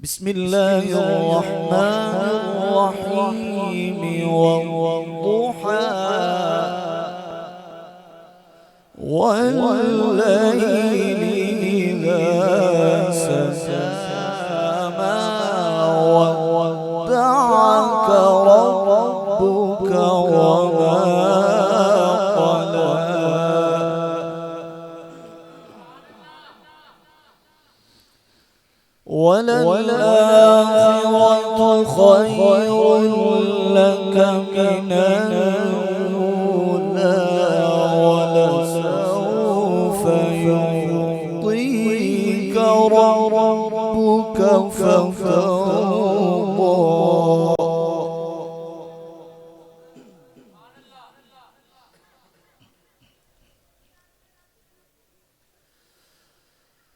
بسم الله الرحمن الرحيم والضحى والليل إذا سجى ما ودعك ربك وما قلى وللآخرة خير لك من الأولى ولسوف يعطيك ربك فترضى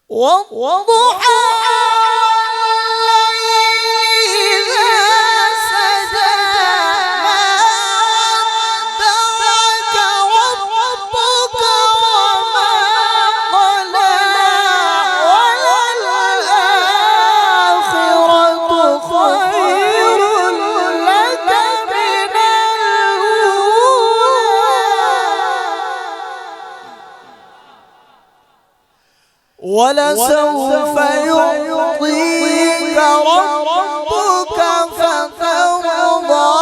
والضحى ولسوف يعطيك ربك فترضى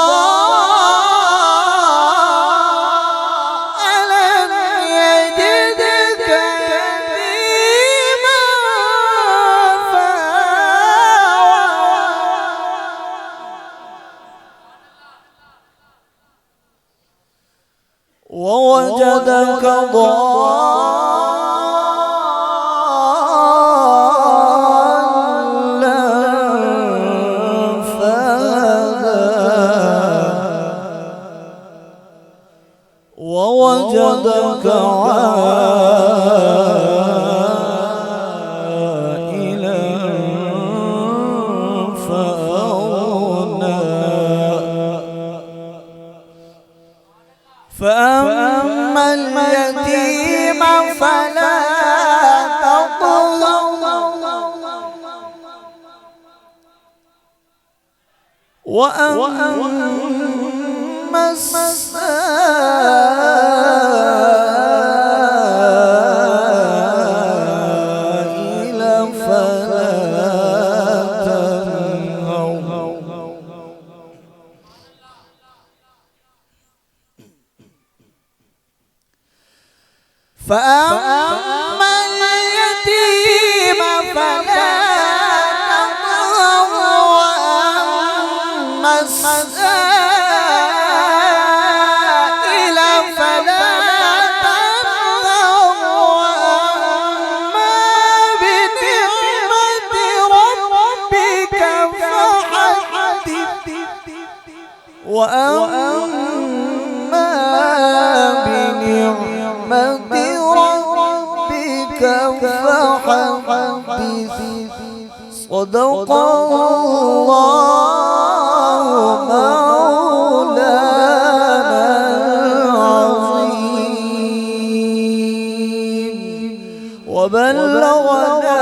ألم يجدك يتيما فآوى ووجدك ضالا ووجدك عائلا فأغنى فأما اليتيم فلا تقهر وأما السائل فلا تنهر فأما اليتيم فلا تقهر وأما السائل فلا تنهر وأما بنعمة ربك فحدث وأما بنعمة ربك فحدث صدق الله مولانا العظيم وبلغنا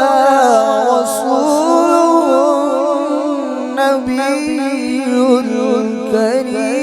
رسوله النبي الكريم